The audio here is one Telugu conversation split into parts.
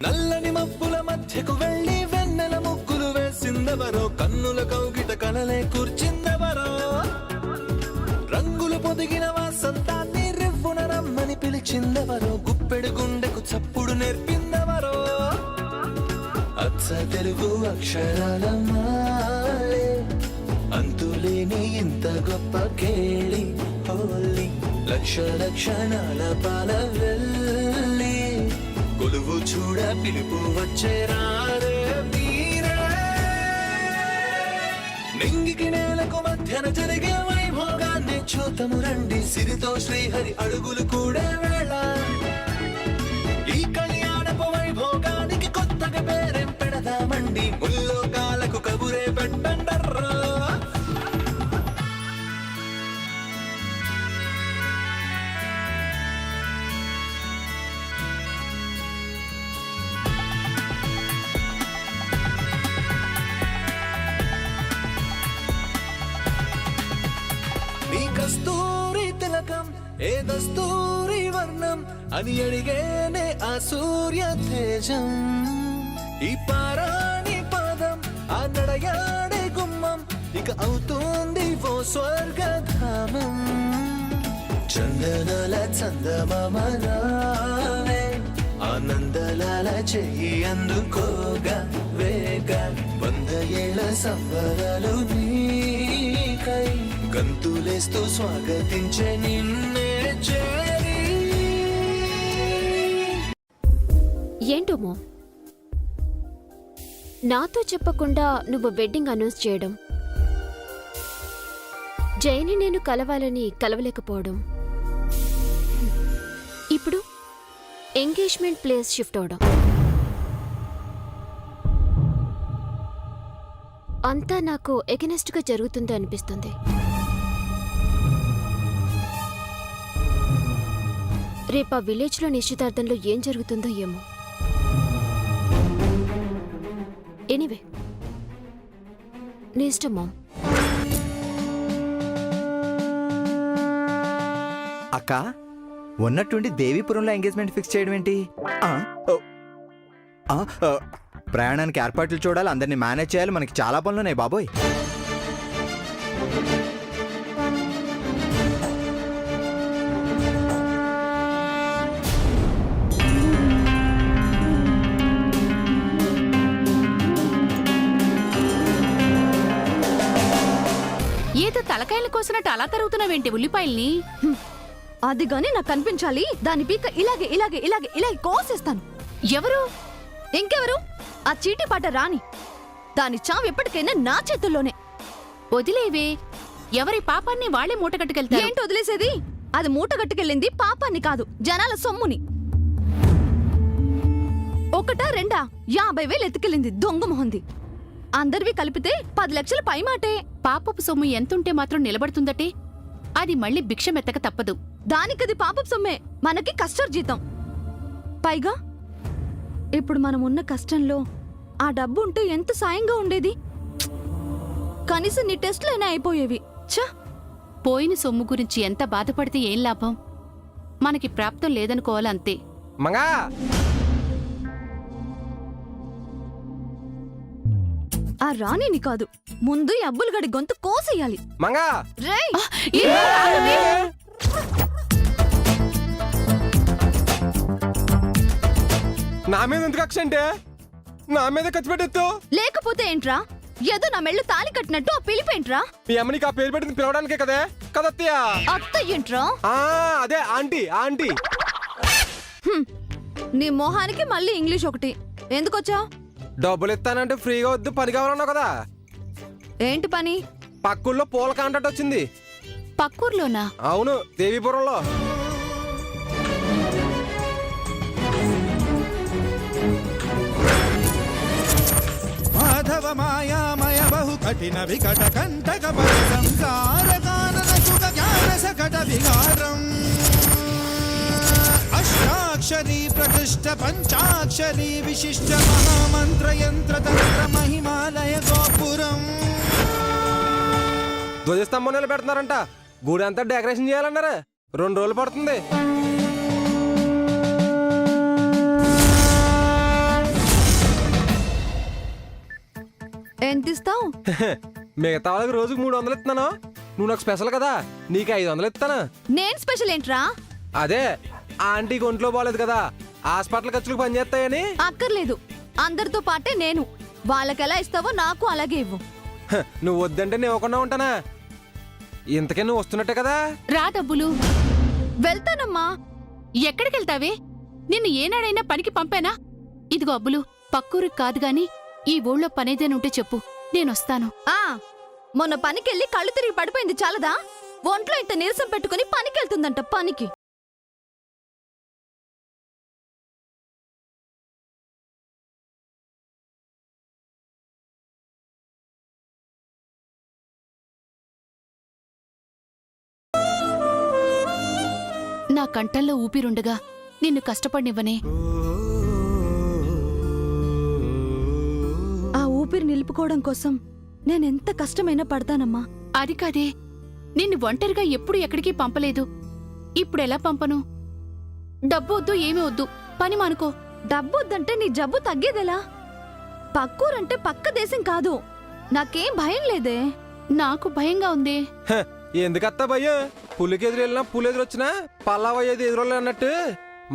నల్లని మబ్బుల మధ్యకు వెళ్ళి వెన్నెల ముగ్గులు వేసిందెవరో, కన్నుల కౌగిట కలలే కూర్చిందెవరో, రంగులు పొదిగిన వాసంతాన్ని రివ్వున రమ్మని పిలిచిందెవరో, గుప్పెడు గుండెకు చప్పుడు నేర్పిందెవరో, అచ్చ తెలుగు అక్షరాల మాలే అంతులేని ఇంత గొప్ప కేళి హోలీ, లక్ష లక్షణాల పాల వెళ్ళి కొలువు చూడ పిలుపు వచ్చేరారే మీరే. నింగికి నేలకు మధ్యన జరిగే వైభోగాన్ని చూతము రండి, సిరితో శ్రీహరి అడుగులు కూడే వేళ, ఈ కళ్యాణపు వైభోగానికి కొత్తగా పేరేం పెడదామండి, ముల్లోకాలకు కబురే పెట్టండర్రా. కస్తూరి తిలకం ఏ దస్తూరి వర్ణం అని అడిగేనే ఆ సూర్య తేజం, ఈ పారాణి పాదం ఆ నడయాడే గుమ్మం ఇక అవుతుంది ఓ స్వర్గధామం. చందనాల చందమామ రావే, ఆనందలాల చెయ్యి అందుకోగా వేగ, 100 ఏళ్ల సంబరాలు నీకై గంతులేస్తూ స్వాగతించే నిన్నే చేరి. ఏంటోమో నాతో చెప్పకుండా నువ్వు వెడ్డింగ్ అనౌన్స్ చేయడం, జైని నేను కలవాలని కలవలేకపోవడం, ఇప్పుడు ఎంగేజ్మెంట్ ప్లేస్ షిఫ్ట్ అవడం, అంతా నాకు ఎగనెస్ట్గా జరుగుతుంది అనిపిస్తుంది. రేపు ఆ విలేజ్లో నిశ్చితార్థంలో ఏం జరుగుతుందో ఏమో. ఎనీవే నీ ఇష్టం మామ్. అక్క ఉన్నట్టుండి దేవీపురంలో ఎంగేజ్మెంట్ ఫిక్స్ చేయడం ఏంటి? ప్రయాణానికి ఏర్పాట్లు చూడాలి, అందరినీ మేనేజ్ చేయాలి, మనకి చాలా పనులున్నాయి బాబోయ్. ఏదో తలకాయలు కోసినట్టు అలా తరుగుతున్నావేంటి ఉల్లిపాయల్ని? అది గాని నాకు కనిపించాలి, దాని పీక ఇలాగే ఇలాగే ఇలాగే ఇలాగే కోసేస్తాను. ఎవరు? ఇంకెవరు? ఆ చీటిపాట రాణి. దాని చావు ఎప్పటికైనా నా చేతుల్లోనే. వదిలేవే, ఎవరి పాపాన్ని వాళ్లే మూటగట్టుకెళ్తారు. ఏంటి వదిలేసేది? అది మూటగట్టుకెళ్ళింది పాపాన్ని కాదు, జనాల సొమ్ముని. ఒకటా రెండా 50,000 ఎత్తుకెళ్ళింది దొంగ మొహంది. అందరివి కలిపితే 10 లక్షల పై మాటే. పాపపు సొమ్ము ఎంతుంటే మాత్రం నిలబడుతుందటే, అది మళ్ళీ భిక్షమెత్తక తప్పదు. దానికది పాపపు సొమ్మే, మనకి కష్టార్జితం. పైగా ఇప్పుడు మనం ఉన్న కష్టంలో ఆ డబ్బు ఉంటే ఎంత సాయంగా ఉండేది. కనీసం నీ టెస్టులైనా అయిపోయేవి. ఛ, పోయిన సొమ్ము గురించి ఎంత బాధపడితే ఏం లాభం? మనకి ప్రాప్తం లేదనుకోవాలంతే. మంగా ఆ రాణిని కాదు, ముందు ఈ అబ్బులు గడి గొంతు కోసేయాలి. మంగా రేయ్, నా మీద ఎందుకు కక్ష అంటే? నా మీద ఖర్చు పెట్టెత్తు. లేకపోతే ఏంట్రా? ఏదో నా మెళ్ళు తాలి కట్టినట్టు ఆ పిలిపేంట్రా? మీ అమ్మనికి ఆ పేరు పెట్టింది పిలవడానికే కదే కదత్తయ్య. అత్త ఏంట్రా? అదే ఆంటీ ఆంటీ. నీ మొహానికి మళ్ళీ ఇంగ్లీష్ ఒకటి. ఎందుకొచ్చా? డబ్బులు ఇస్తానంటే ఫ్రీగా వద్దు, పని కావాలన్నావు కదా. ఏంటి పని? పక్కూర్లో పూల కాంట్రాక్ట్ వచ్చింది. పక్కూర్లోనా? అవును, దేవీపురంలో. మాధవ మాయామయ బహు కఠిన వికట కంటక సంసార కానన సుఖ జ్ఞాన సకట విహారం అష్టాక్షరీ ప్రకృష్ట పంచాక్షరీ విశిష్ట మహామంత్ర యంత్ర తంత్ర మహిమాలయ గోపురం. ధ్వజస్తంభం నిలబెడుతున్నారంట, గుడి అంతా డెకరేషన్ చేయాలన్నారా. 2 రోజులు పడుతుంది. ఎంత ఇస్తావు? మిగతా వాళ్ళకి రోజుకు 300 ఇస్తున్నాను. నువ్వు నాకు స్పెషల్ కదా, నీకు 500 ఇస్తాను. నేను స్పెషల్ ఏంట్రా? అదే ఆంటీకి ఒంట్లో బాగాలేదు కదా, హాస్పిటల్ ఖర్చులకు పని చేస్తాయని. అక్కర్లేదు, అందరితో పాటే నేను. వాళ్ళకెలా ఇస్తావో నాకు అలాగే ఇవ్వు. నువ్వు వద్దంటే నేను ఇవ్వకుండా ఉంటానా? ఇంతకే నువ్వు వస్తున్నట్టే కదా. రా డబ్బులు. వెళ్తానమ్మా. ఎక్కడికెళ్తావే? నిన్ను ఏనాడైనా పనికి పంపానా? ఇదిగో అబ్బులు, పక్కూరికి కాదు గాని ఈ ఊళ్ళో పనేదేనుంటే చెప్పు, నేనొస్తాను. ఆ మొన్న పనికెళ్ళి కళ్ళు తిరిగి పడిపోయింది చాలదా? ఒంట్లో ఇంత నీరసం పెట్టుకుని పనికెళ్తుందంట పనికి. నా కంఠంలో ఊపిరుండగా నిన్ను కష్టపడినివ్వనే. ఆ ఊపిరి నిలుపుకోవడం కోసం నేనెంత కష్టమైనా పడతానమ్మా. అది కాదే, నిన్ను ఒంటరిగా ఎప్పుడు ఎక్కడికి పంపలేదు. ఇప్పుడెలా పంపను? డబ్బు వద్దు, ఏమీ వద్దు, పని మానుకో. డబ్బొద్దంటే నీ జబ్బు తగ్గేదెలా? పక్కూరంటే పక్క దేశం కాదు. నాకేం భయం లేదే. నాకు భయంగా ఉంది. ఎందుకత్తా భయ్యం? పులికి ఎదురు వెళ్ళినా పులి ఎదురు వచ్చినా పల్లావయ్యేది ఎదురోళ్ళు అన్నట్టు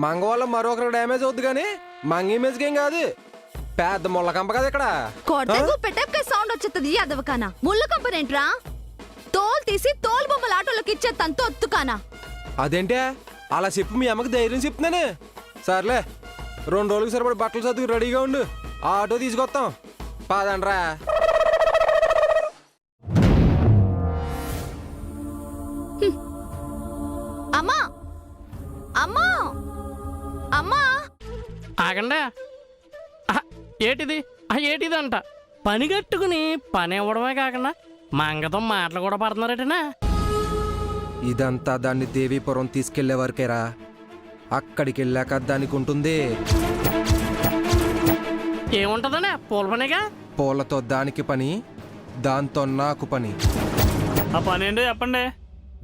మంగ వల్ల మరొకరికి డ్యామేజ్ అవుద్ది కానీ మంగ ఇమేజ్కి ఏం కాదు. పెద్ద ముళ్ళ కంప కదా ఇక్కడ. కొట్టకు పెట్టకే సౌండ్ వచ్చేది అదవకానా. ముళ్ళు కంపనేంట్రా? తోలు తీసి తోలు బొమ్మల ఆటోలోకి ఇచ్చే తంతో ఒత్తుకానా. అదేంటే అలా చెప్పి మీ అమ్మకి ధైర్యం చెప్తున్నాను. సర్లే, 2 రోజులకి సరిపడి బట్టలు చదువు రెడీగా ఉండు, ఆటో తీసుకొస్తాం. పాదండ్రా. అమ్మా అమ్మా అమ్మా ఆగండా. ఏటిది ఏటిది అంట పని కట్టుకుని పని ఇవ్వడమే కాకుండా మంగతో మాటలు కూడా పడుతున్నారటనా? ఇదంతా దాన్ని దేవీపురం తీసుకెళ్లే వరకేరా. అక్కడికి వెళ్ళాక దానికి ఉంటుంది. ఏముంటదనే పూల పనిగా? పూలతో దానికి పని, దాంతో నాకు పని. ఆ పని ఏంటో చెప్పండి.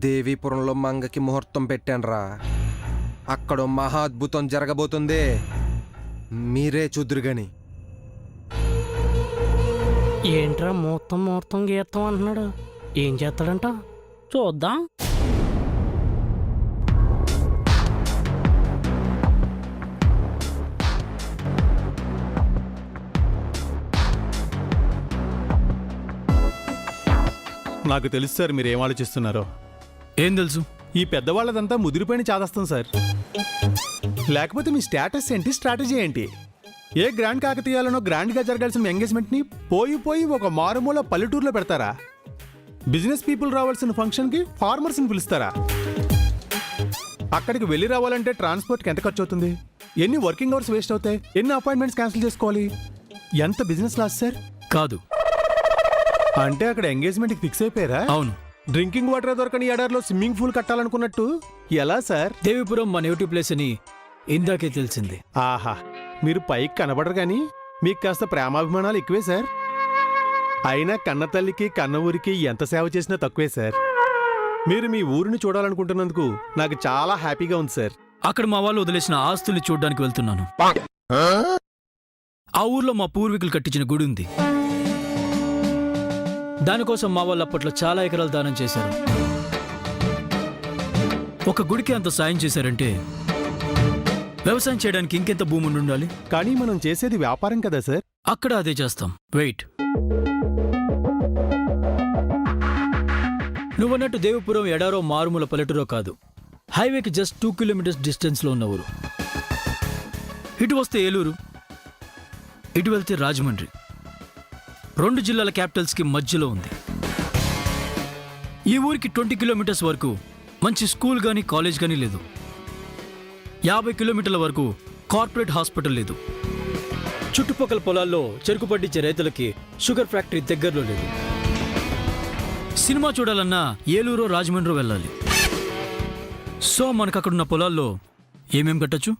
దేవీపురంలో మంగకి ముహూర్తం పెట్టానురా. అక్కడ మహా అద్భుతం జరగబోతుంది, మీరే చూద్దురుగాని. ఏంట్రా ముహూర్తం ముహూర్తం గీర్తం అంటున్నాడు? ఏం చేస్తాడంట? చూద్దాం. నాకు తెలుసు సార్ మీరేం ఆలోచిస్తున్నారో. ఏం తెలుసు? ఈ పెద్దవాళ్ళదంతా ముదిరిపోయిన చాదస్తాం సార్. లేకపోతే మీ స్టేటస్ ఏంటి, స్ట్రాటజీ ఏంటి? ఏ గ్రాండ్ కాకతీయాలనో గ్రాండ్గా జరగాల్సిన ఎంగేజ్మెంట్ని పోయి ఒక మారుమూల పల్లెటూరులో పెడతారా? బిజినెస్ పీపుల్ రావాల్సిన ఫంక్షన్కి ఫార్మర్స్ని పిలుస్తారా? అక్కడికి వెళ్ళి రావాలంటే ట్రాన్స్పోర్ట్కి ఎంత ఖర్చు అవుతుంది? ఎన్ని వర్కింగ్ అవర్స్ వేస్ట్ అవుతాయి? ఎన్ని అపాయింట్మెంట్స్ క్యాన్సిల్ చేసుకోవాలి? ఎంత బిజినెస్ లాస్ సార్? కాదు. అంటే అక్కడ ఎంగేజ్మెంట్కి ఫిక్స్ అయిపోయారా? అవును. డ్రింకింగ్ వాటర్ దొరకని ఎడారిలో స్విమ్మింగ్ పూల్ కట్టాలనుకున్నట్టు ఎలా సార్? దేవిపురం మా నేటివ్ ప్లేస్ అని ఇందాకే తెలిసింది. ఆహా, మీరు పైకి కనబడరు కానీ మీకు కాస్త ప్రేమాభిమానాలు ఎక్కువే సార్. అయినా కన్న తల్లికి కన్న ఊరికి ఎంత సేవ చేసినా తక్కువే సార్. మీరు మీ ఊరిని చూడాలనుకుంటున్నందుకు నాకు చాలా హ్యాపీగా ఉంది సార్. అక్కడ మా వాళ్ళు వదిలేసిన ఆస్తుల్ని చూడ్డానికి వెళ్తున్నాను. ఆ ఊర్లో మా పూర్వీకులు కట్టించిన గుడి ఉంది. దానికోసం మా వాళ్ళు అప్పట్లో చాలా ఎకరాలు దానం చేశారు. ఒక గుడికి అంత సాయం చేశారంటే వ్యవసాయం చేయడానికి ఇంకెంత భూమి ఉండాలి? కానీ మనం చేసేది వ్యాపారం కదా సార్. అక్కడ అదే చేస్తాం. వెయిట్, నువ్వన్నట్టు దేవిపురం ఎడారో మారుమూల పల్లెటూరో కాదు. హైవేకి జస్ట్ 2 కిలోమీటర్స్ డిస్టెన్స్లో ఉన్న ఊరు. ఇటు వస్తే ఏలూరు, ఇటు వెళ్తే రాజమండ్రి. 2 జిల్లాల క్యాపిటల్స్కి మధ్యలో ఉంది. ఈ ఊరికి 20 కిలోమీటర్స్ వరకు మంచి స్కూల్ కానీ కాలేజ్ కానీ లేదు. 50 కిలోమీటర్ల వరకు కార్పొరేట్ హాస్పిటల్ లేదు. చుట్టుపక్కల పొలాల్లో చెరుకు పండించే రైతులకి షుగర్ ఫ్యాక్టరీ దగ్గరలో లేదు. సినిమా చూడాలన్నా ఏలూరు రాజమండ్రి వెళ్ళాలి. సో మనకు అక్కడున్న పొలాల్లో ఏమేం కట్టచ్చు?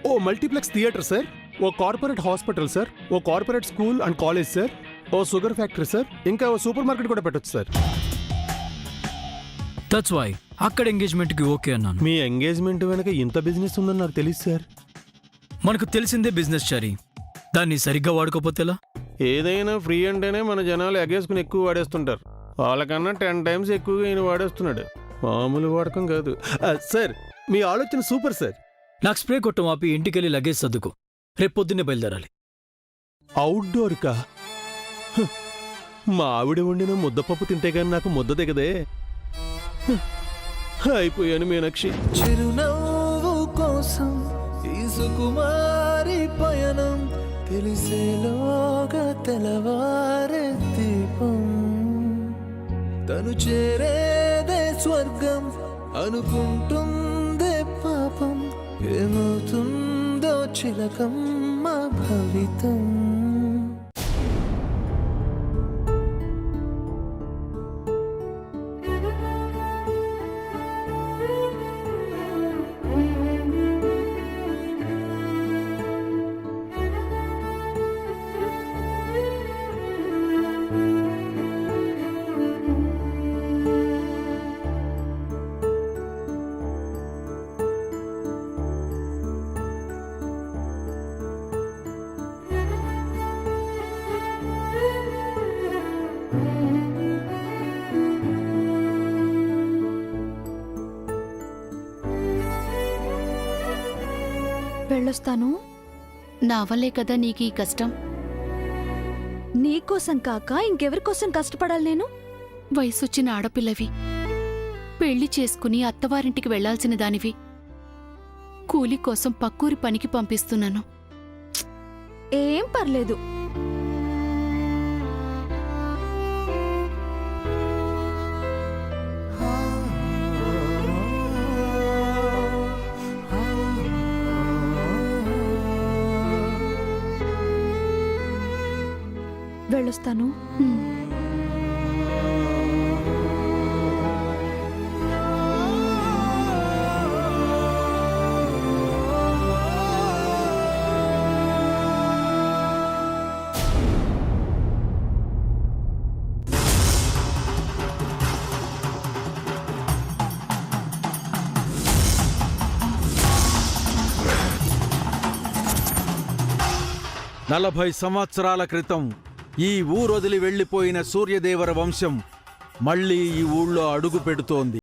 ఓ మల్టీప్లెక్స్ థియేటర్ సార్, ఓ కార్పొరేట్ హాస్పిటల్ సార్, ఓ corporate school and college sir, ఓ షుగర్ ఫ్యాక్టరీ సార్, ఇంకా ఓ సూపర్ మార్కెట్ కూడా పెట్టొచ్చు సార్. దట్స్ వై అక్కడ ఎంగేజ్మెంట్కి ఓకే అన్నాను. మీ ఎంగేజ్మెంట్ వెనక ఇంత బిజినెస్ ఉందని నాకు తెలియదు సార్. మనకు తెలిసిందే బిజినెస్ చారి, దాన్ని సరిగ్గా వాడుకోపోతేలా? ఏదైనా ఫ్రీ అంటేనే మన జనాలు ఎగేసుకుని ఎక్కువ వాడేస్తుంటారు. వాళ్ళకన్నా 10 టైమ్స్ ఎక్కువగా ఈయన వాడేస్తున్నాడు. మామూలు వాడకం కాదు. సార్ మీ ఆలోచన సూపర్ సార్. నాకు స్ప్రే కొట్టం ఆపి ఇంటికెళ్ళి లగేజ్ సర్దుకో. రేపు పొద్దున్నే బయలుదేరాలి. అవుట్డోర్కా? మా ఆవిడ వండిన ముద్దపప్పు తింటే కానీ నాకు ముద్ద దిగదే. అయిపోయాను మీనాక్షి. చిరునవ్వు కోసం ఈ సుకుమారి పయనం తెలిసేలోగా తెలవారే దీపం. తను చేరేదే స్వర్గం అనుకుంటుందే పాపం. ఏమవుతుందో చిలకమ్మ భవితం. వెళ్ళొస్తాను. నా వల్లే కదా నీకు ఈ కష్టం. నీకోసం కాక ఇంకెవరి కోసం కష్టపడాలి నేను? వయసొచ్చిన ఆడపిల్లవి, పెళ్లి చేసుకుని అత్తవారింటికి వెళ్లాల్సిన దానివి. కూలి కోసం పక్కూరి పనికి పంపిస్తున్నాను. ఏం పర్లేదు. వెళ్ళొస్తాను. నలభై సంవత్సరాల క్రితం ఈ ఊరొదిలి వెళ్లిపోయిన సూర్యదేవర వంశం మళ్లీ ఈ ఊళ్ళో అడుగు పెడుతోంది.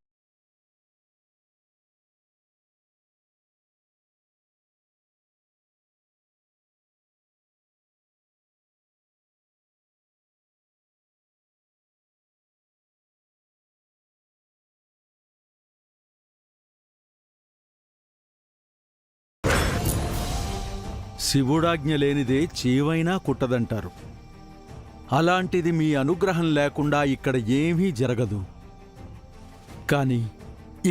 శివుడాజ్ఞ లేనిదే చీవైనా కుట్టదంటారు. అలాంటిది మీ అనుగ్రహం లేకుండా ఇక్కడ ఏమీ జరగదు. కానీ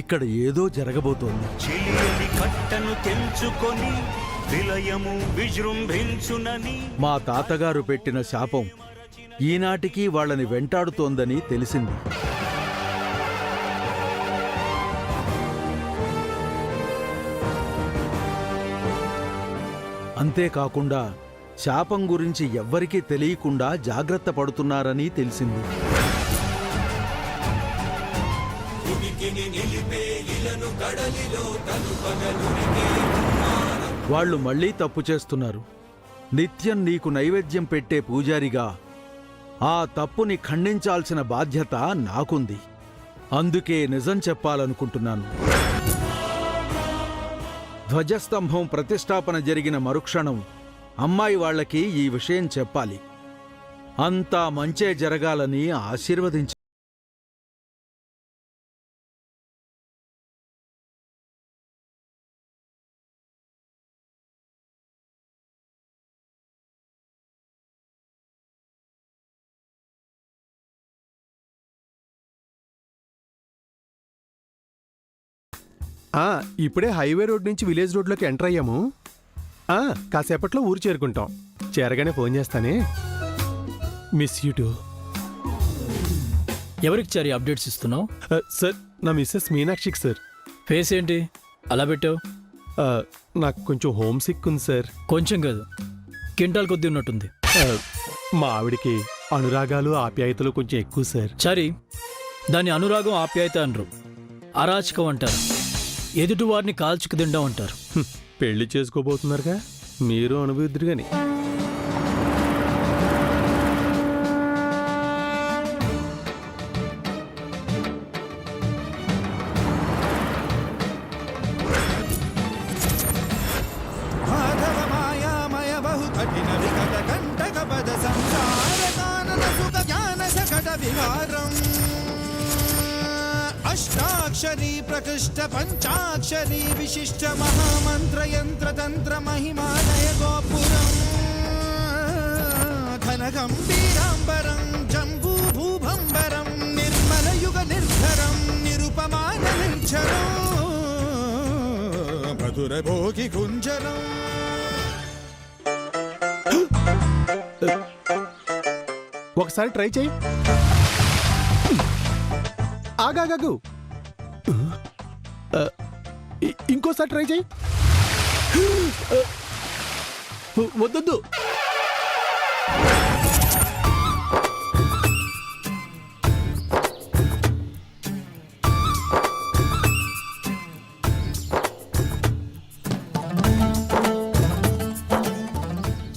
ఇక్కడ ఏదో జరగబోతోంది. మా తాతగారు పెట్టిన శాపం ఈనాటికి వాళ్ళని వెంటాడుతోందని తెలిసింది. అంతేకాకుండా శాపం గురించి ఎవ్వరికీ తెలియకుండా జాగ్రత్త పడుతున్నారని తెలిసింది. వాళ్ళు మళ్లీ తప్పు చేస్తున్నారు. నిత్యం నీకు నైవేద్యం పెట్టే పూజారిగా ఆ తప్పుని ఖండించాల్సిన బాధ్యత నాకుంది. అందుకే నిజం చెప్పాలనుకుంటున్నాను. ధ్వజస్తంభం ప్రతిష్టాపన జరిగిన మరుక్షణం అమ్మాయి వాళ్లకి ఈ విషయం చెప్పాలి. అంతా మంచే జరగాలని ఆశీర్వదించ. ఇప్పుడే హైవే రోడ్ నుంచి విలేజ్ రోడ్లోకి ఎంటర్ అయ్యాము. కాసేపట్లో ఊరు చేరుకుంటాం. చేరగానే ఫోన్ చేస్తానే. Miss you two. ఎవరికి చారి అప్డేట్స్ ఇస్తున్నావు? సార్ నా మిస్సెస్ మీనాక్షికి సార్. ఫేస్ ఏంటి అలా పెట్టావు? నాకు కొంచెం హోమ్ సిక్ ఉంది సార్. కొంచెం కాదు, కింటాల్ కొద్దీ ఉన్నట్టుంది. మా ఆవిడికి అనురాగాలు ఆప్యాయతలు కొంచెం ఎక్కువ సార్. చారి, దాన్ని అనురాగం ఆప్యాయత అనరు, అరాచకం అంటారు. ఎదుటి వారిని కాల్చుకు తిండం అంటారు. పెళ్లి చేసుకోబోతున్నారుగా, మీరు అనుభవిద్దురు గాని. అష్టాక్షరీ ప్రకృష్ట పంచాక్షరీ విశిష్ట మహామంత్ర యంత్ర తంత్ర మహిమాలయ గోపురం ఘన గంభీరాంబరం జంబూ భూభంబరం నిర్మల యుగ నిర్ధరం నిరుపమాన నిర్జరం మధుర భోగి కుంజరం. ఒకసారి ట్రై చేయి. ఆగాగాగు. ఇంకోసారి ట్రై చేయి. వద్దొద్దు.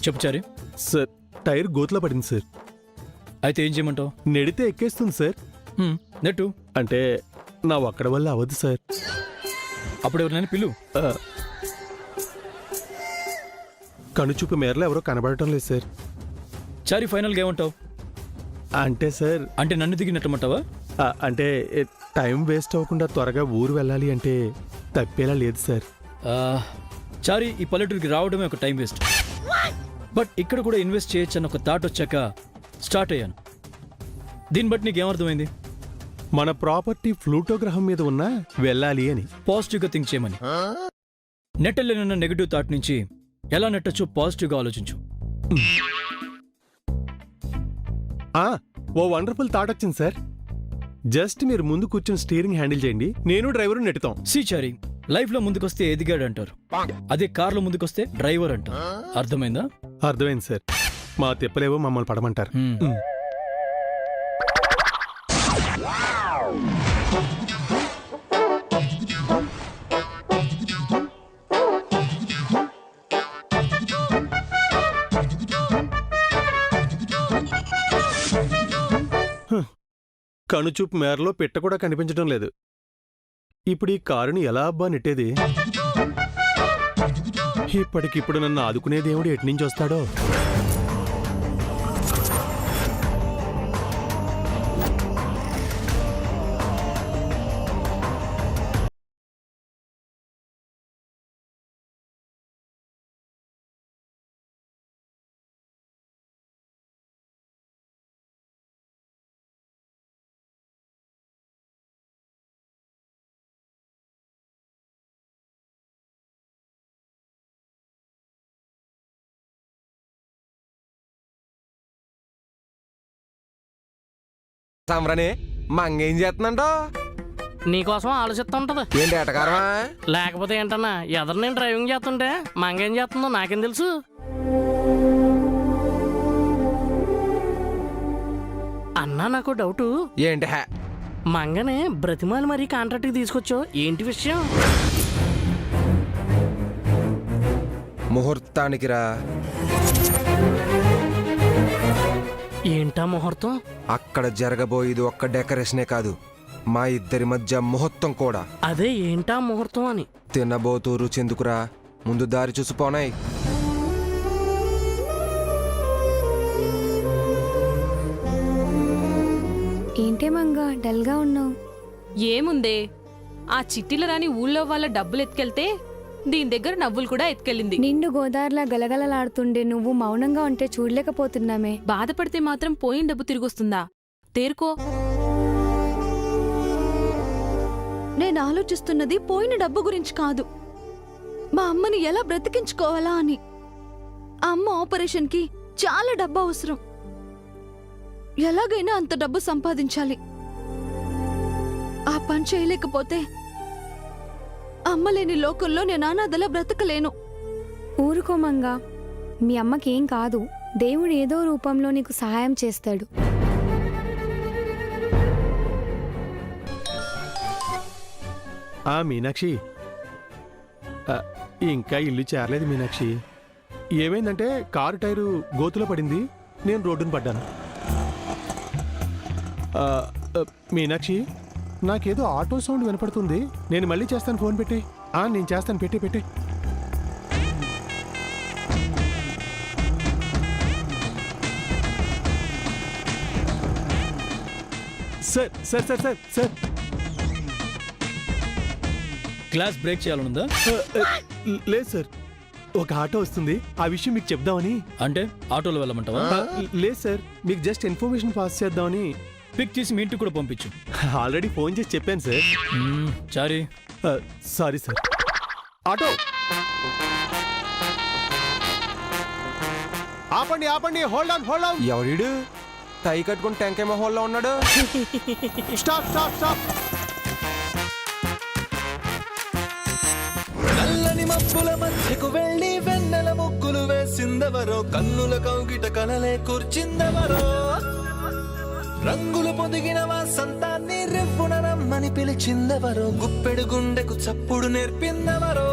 చెప్పు చారి. సార్ టైర్ గోతులో పడింది సార్. అయితే ఏం చేయమంటావు? నెడితే ఎక్కేస్తుంది సార్. నెట్టు. అంటే నా ఒక్కడి వల్ల అవ్వదు సార్. అప్పుడు ఎవరినైనా పిలు. కనుచూపు మేరలో ఎవరో కనబడటం లేదు సార్. చారి ఫైనల్గా ఏమంటావు? అంటే సార్ అంటే నన్ను దిగి నెట్టమంటావా? అంటే టైం వేస్ట్ అవ్వకుండా త్వరగా ఊరు వెళ్ళాలి అంటే తప్పేలా లేదు సార్. చారి ఈ పల్లెటూరికి రావడమే ఒక టైం వేస్ట్. బట్ ఇక్కడ కూడా ఇన్వెస్ట్ చేయొచ్చు అన్న ఒక థాట్ వచ్చాక స్టార్ట్ అయ్యాను. దీన్ని బట్టి నీకేమర్థమైంది? మన ప్రాపర్టీ ఫ్లూటో గ్రహం మీద ఉన్నా వెళ్ళాలి అని. పాజిటివ్గా థింక్ చేయమని. నెట్టలేనన్న నెగిటివ్ థాట్ నుంచి ఎలా నెట్టచ్చో పాజిటివ్గా ఆలోచించు. ఓ వండర్ఫుల్ థాట్ వచ్చింది సార్. జస్ట్ మీరు ముందు కూర్చొని స్టీరింగ్ హ్యాండిల్ చేయండి, నేను డ్రైవర్ నెట్టుతాం. సి చారి, లైఫ్ లో ముందుకొస్తే ఎదిగాడు అంటారు, అదే కార్లో ముందుకొస్తే డ్రైవర్ అంటారు. అర్థమైందా? అర్థమైంది సార్. మా తిప్పలేవో మమ్మల్ని పడమంటారు. కనుచూపు మేరలో పెట్ట కూడా కనిపించడం లేదు. ఇప్పుడు ఈ కారుని ఎలా అబ్బా నెట్టేది? ఇప్పటికిప్పుడు నన్ను ఆదుకునే దేవుడు ఎట్నుంచి వస్తాడో. సామ్రాని మంగేం చేస్తుందంటో? నీకోసం ఆలోచిస్తుంటది. ఏంటి ఎటకారమా? లేకపోతే ఏంటన్నా, ఎదరు నేను డ్రైవింగ్ చేస్తుంటే మంగేం చేస్తుందో నాకేం తెలుసు. అన్నా నాకు డౌటు. ఏంటి? మంగనే బ్రతిమాలి మరీ కాంట్రాక్ట్కి తీసుకొచ్చావు, ఏంటి విషయం? ముహూర్తానికి రా. ఏంటా ముహూర్తం? అక్కడ జరగబోయేది ఒక్క డెకరేషనే కాదు, మా ఇద్దరి మధ్య ముహూర్తం కూడా. అదే ఏంటా ముహూర్తం అని. తినబోతూ రుచెందుకురా, ముందు దారి చూసిపోనాయి. ఏంటే మంగా డల్గా ఉన్నావు? ఏముందే, ఆ చిట్టిల రాని ఊళ్ళో వాళ్ళ డబ్బులు ఎత్తుకెళ్తే దీని దగ్గర నవ్వులు కూడా ఎత్తుకెళ్ళింది. నిండు గోదావరిలా గలగలలాడుతుండే నువ్వు మౌనంగా ఉంటే చూడలేకపోతున్నామే. బాధపడితే మాత్రం పోయిన డబ్బు తిరిగొస్తుందా? తేరుకో. నేను ఆలోచిస్తున్నది పోయిన డబ్బు గురించి కాదు, మా అమ్మని ఎలా బ్రతికించుకోవాలా అని. ఆ అమ్మ ఆపరేషన్కి చాలా డబ్బు అవసరం. ఎలాగైనా అంత డబ్బు సంపాదించాలి. ఆ పని చేయలేకపోతే అమ్మలేని లోకంలో నేను అనాథలా బ్రతకలేను. ఊరుకోమంగా, మీ అమ్మకేం కాదు, దేవుడు ఏదో రూపంలో నీకు సహాయం చేస్తాడు. మీనాక్షి, ఇంకా ఇల్లు చేరలేదు మీనాక్షి. ఏమైందంటే కారు టైరు గోతులో పడింది, నేను రోడ్డును పడ్డాను. మీనాక్షి, నాకేదో ఆటో సౌండ్ వినపడుతుంది, నేను మళ్ళీ చేస్తాను, ఫోన్ పెట్టి. నేను చేస్తాను, పెట్టి. Sir sir sir sir sir class break చేయాలనుందా? లేదు సార్, ఒక ఆటో వస్తుంది, ఆ విషయం మీకు చెప్దామని. అంటే ఆటోలో వెళ్ళమంటావా? లేదు సార్, మీకు జస్ట్ ఇన్ఫర్మేషన్ పాస్ చేద్దామని. పిక్ చేసి మీ ఇంటికి కూడా పంపించు. ఆల్రెడీ ఫోన్ చేసి చెప్పాను సార్. చారీ. Sorry sir. ఆటో ఆపండి ఆపండి, హోల్డ్ ఆన్ హోల్డ్ ఆన్. ఎవడీడు టై కట్టుకుని టెంకాయ మొహంలో ఉన్నాడు? Stop stop stop. నల్లని మబ్బుల మధ్యకు వెళ్ళి వెన్నెల ముగ్గులు వేసిందెవరో, కన్నుల కౌగిట కలలే కూర్చిందెవరో, రంగులు పొదిగిన వాసంతాన్ని రెవ్వున రమ్మని పిలిచిందెవరో, గుప్పెడు గుండెకు చప్పుడు నేర్పిందెవరో.